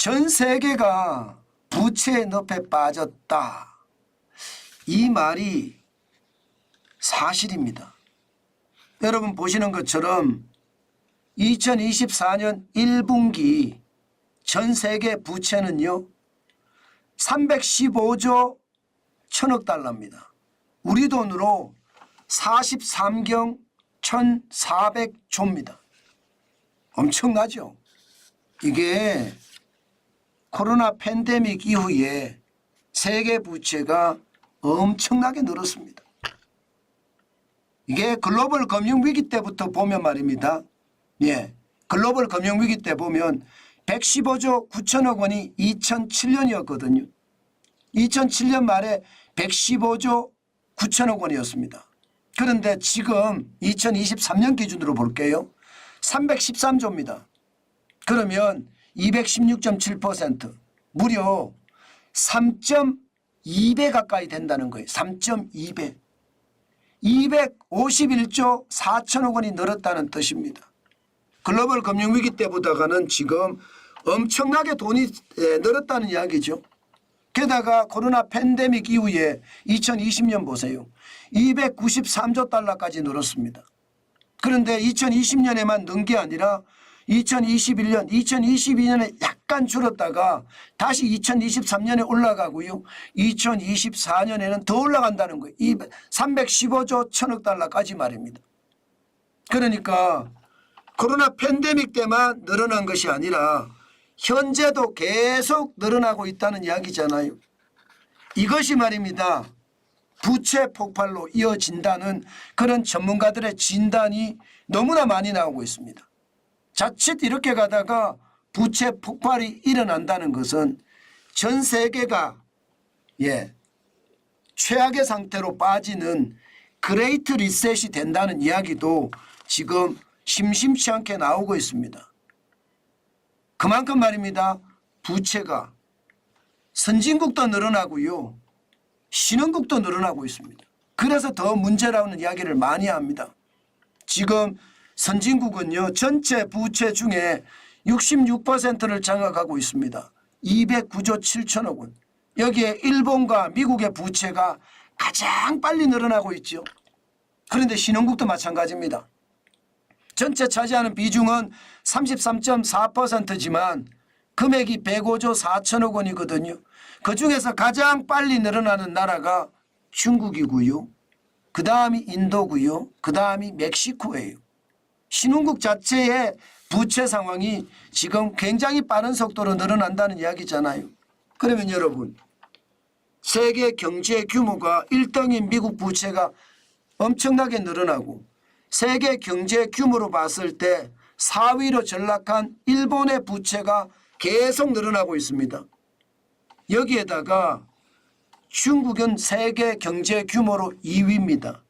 전 세계가 부채의 늪에 빠졌다. 이 말이 사실입니다. 여러분 보시는 것처럼 2024년 1분기 전 세계 부채는요 315조 1000억 달러입니다. 우리 돈으로 43경 1400조입니다. 엄청나죠? 이게 코로나 팬데믹 이후에 세계 부채가 엄청나게 늘었습니다. 이게 글로벌 금융위기 때부터 보면 말입니다. 예, 글로벌 금융위기 때 보면 115조 9천억 원이 2007년이었거든요. 2007년 말에 115조 9천억 원이었습니다. 그런데 지금 2023년 기준으로 볼게요. 313조입니다. 그러면 216.7% 무려 3.2배 가까이 된다는 거예요. 3.2배. 251조 4천억 원이 늘었다는 뜻입니다. 글로벌 금융위기 때보다는 지금 엄청나게 돈이 늘었다는 이야기죠. 게다가 코로나 팬데믹 이후에 2020년 보세요. 293조 달러까지 늘었습니다. 그런데 2020년에만 는 게 아니라 2021년, 2022년에 약간 줄었다가 다시 2023년에 올라가고요. 2024년에는 더 올라간다는 거예요. 315조 1000억 달러까지 말입니다. 그러니까 코로나 팬데믹 때만 늘어난 것이 아니라 현재도 계속 늘어나고 있다는 이야기잖아요. 이것이 말입니다. 부채 폭발로 이어진다는 그런 전문가들의 진단이 너무나 많이 나오고 있습니다. 자칫 이렇게 가다가 부채 폭발이 일어난다는 것은 전 세계가 최악의 상태로 빠지는 그레이트 리셋이 된다는 이야기도 지금 심심치 않게 나오고 있습니다. 그만큼 말입니다. 부채가 선진국도 늘어나고요. 신흥국도 늘어나고 있습니다. 그래서 더 문제라는 이야기를 많이 합니다. 지금 선진국은요. 전체 부채 중에 66%를 장악하고 있습니다. 209조 7천억 원. 여기에 일본과 미국의 부채가 가장 빨리 늘어나고 있죠. 그런데 신흥국도 마찬가지입니다. 전체 차지하는 비중은 33.4%지만 금액이 105조 4천억 원이거든요. 그중에서 가장 빨리 늘어나는 나라가 중국이고요. 그 다음이 인도고요. 그 다음이 멕시코예요. 신흥국 자체의 부채 상황이 지금 굉장히 빠른 속도로 늘어난다는 이야기잖아요. 그러면 여러분 세계 경제 규모가 1등인 미국 부채가 엄청나게 늘어나고 세계 경제 규모로 봤을 때 4위로 전락한 일본의 부채가 계속 늘어나고 있습니다. 여기에다가 중국은 세계 경제 규모로 2위입니다.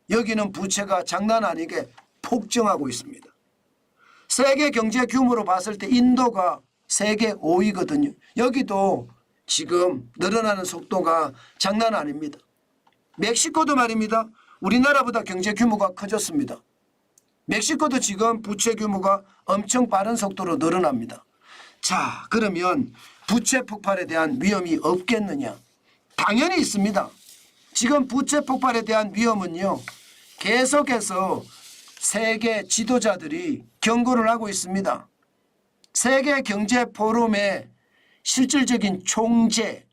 여기는 부채가 장난 아니게 폭증하고 있습니다. 세계 경제 규모로 봤을 때 인도가 세계 5위거든요. 여기도 지금 늘어나는 속도가 장난 아닙니다. 멕시코도 말입니다. 우리나라보다 경제 규모가 커졌습니다. 멕시코도 지금 부채 규모가 엄청 빠른 속도로 늘어납니다. 자, 그러면 부채 폭발에 대한 위험이 없겠느냐? 당연히 있습니다. 지금 부채 폭발에 대한 위험은요. 계속해서 세계 지도자들이 경고를 하고 있습니다. 세계 경제 포럼의 실질적인 총재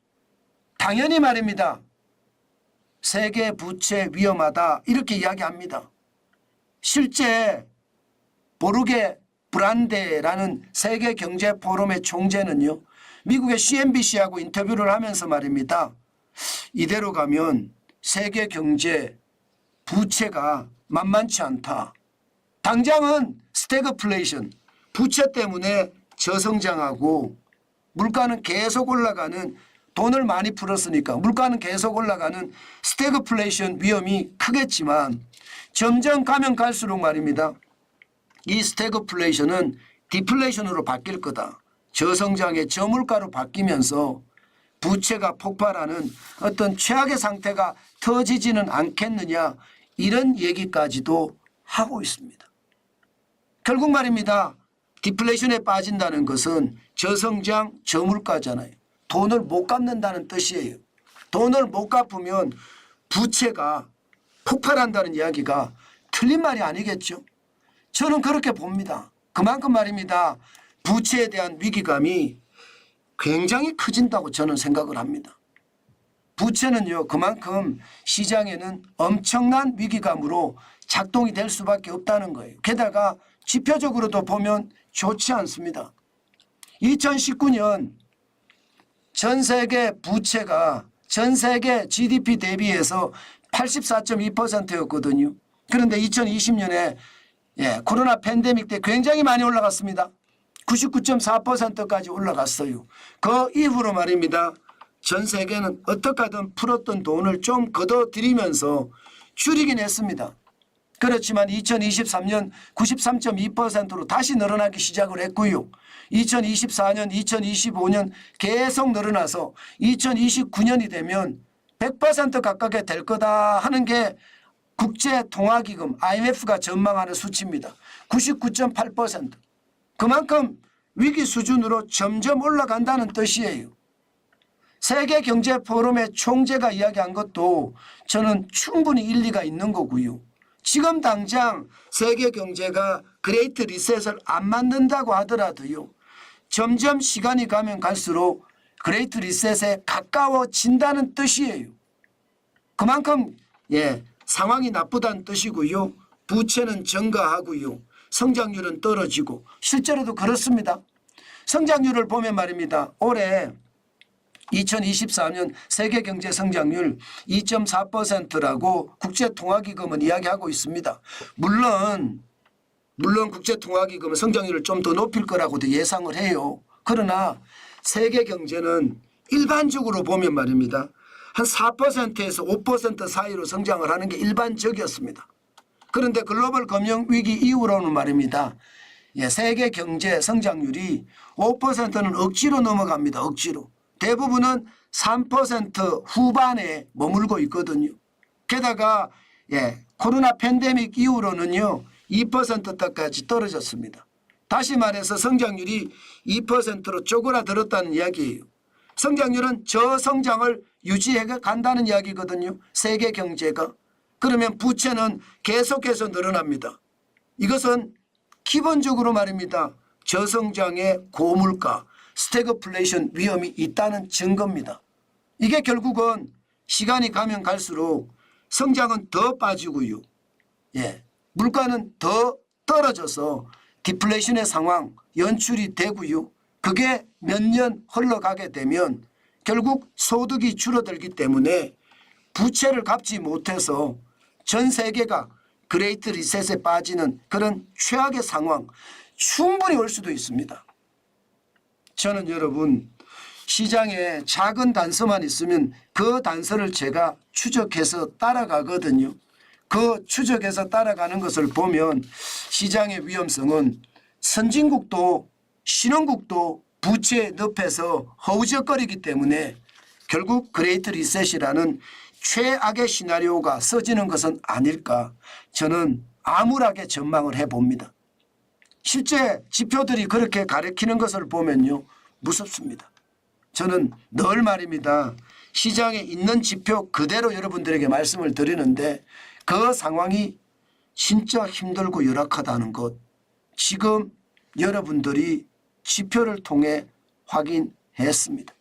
당연히 말입니다. 세계 부채 위험하다 이렇게 이야기합니다. 실제 보르게 브란데라는 세계 경제 포럼의 총재는요. 미국의 CNBC하고 인터뷰를 하면서 말입니다. 이대로 가면 세계 경제 부채가 만만치 않다. 당장은 스태그플레이션 부채 때문에 저성장하고 물가는 계속 올라가는 돈을 많이 풀었으니까 물가는 계속 올라가는 스태그플레이션 위험이 크겠지만 점점 가면 갈수록 말입니다. 이 스태그플레이션은 디플레이션으로 바뀔 거다. 저성장의 저물가로 바뀌면서 부채가 폭발하는 어떤 최악의 상태가 터지지는 않겠느냐 이런 얘기까지도 하고 있습니다. 결국 말입니다. 디플레이션에 빠진다는 것은 저성장 저물가잖아요. 돈을 못 갚는다는 뜻이에요. 돈을 못 갚으면 부채가 폭발한다는 이야기가 틀린 말이 아니겠죠. 저는 그렇게 봅니다. 그만큼 말입니다. 부채에 대한 위기감이 굉장히 커진다고 저는 생각을 합니다. 부채는요, 그만큼 시장에는 엄청난 위기감으로 작동이 될 수밖에 없다는 거예요. 게다가 지표적으로도 보면 좋지 않습니다. 2019년 전 세계 부채가 전 세계 GDP 대비해서 84.2%였거든요. 그런데 2020년에 코로나 팬데믹 때 굉장히 많이 올라갔습니다. 99.4%까지 올라갔어요. 그 이후로 말입니다. 전 세계는 어떻게 하든 풀었던 돈을 좀 걷어들이면서 줄이긴 했습니다. 그렇지만 2023년 93.2%로 다시 늘어나기 시작을 했고요. 2024년, 2025년 계속 늘어나서 2029년이 되면 100% 가깝게 될 거다 하는 게 국제통화기금 IMF가 전망하는 수치입니다. 99.8%. 그만큼 위기 수준으로 점점 올라간다는 뜻이에요. 세계경제포럼의 총재가 이야기한 것도 저는 충분히 일리가 있는 거고요. 지금 당장 세계경제가 그레이트 리셋을 안 만든다고 하더라도요. 점점 시간이 가면 갈수록 그레이트 리셋에 가까워진다는 뜻이에요. 그만큼 상황이 나쁘다는 뜻이고요. 부채는 증가하고요. 성장률은 떨어지고 실제로도 그렇습니다. 성장률을 보면 말입니다. 올해 2024년 세계경제 성장률 2.4%라고 국제통화기금은 이야기하고 있습니다. 물론 국제통화기금은 성장률을 좀 더 높일 거라고도 예상을 해요. 그러나 세계경제는 일반적으로 보면 말입니다. 한 4%에서 5% 사이로 성장을 하는 게 일반적이었습니다. 그런데 글로벌 금융위기 이후로는 말입니다. 세계 경제 성장률이 5%는 억지로 넘어갑니다. 억지로. 대부분은 3% 후반에 머물고 있거든요. 게다가 코로나 팬데믹 이후로는요. 2%대까지 떨어졌습니다. 다시 말해서 성장률이 2%로 쪼그라들었다는 이야기예요. 성장률은 저성장을 유지해 간다는 이야기거든요. 세계 경제가. 그러면 부채는 계속해서 늘어납니다. 이것은 기본적으로 말입니다. 저성장의 고물가, 스태그플레이션 위험이 있다는 증거입니다. 이게 결국은 시간이 가면 갈수록 성장은 더 빠지고요. 물가는 더 떨어져서 디플레이션의 상황 연출이 되고요. 그게 몇 년 흘러가게 되면 결국 소득이 줄어들기 때문에 부채를 갚지 못해서 전 세계가 그레이트 리셋에 빠지는 그런 최악의 상황 충분히 올 수도 있습니다. 저는 여러분 시장에 작은 단서만 있으면 그 단서를 제가 추적해서 따라가거든요. 그 추적해서 따라가는 것을 보면 시장의 위험성은 선진국도 신흥국도 부채에 늪에서 허우적거리기 때문에 결국 그레이트 리셋이라는 최악의 시나리오가 써지는 것은 아닐까 저는 암울하게 전망을 해봅니다. 실제 지표들이 그렇게 가리키는 것을 보면요. 무섭습니다. 저는 늘 말입니다. 시장에 있는 지표 그대로 여러분들에게 말씀을 드리는데 그 상황이 진짜 힘들고 열악하다는 것 지금 여러분들이 지표를 통해 확인했습니다.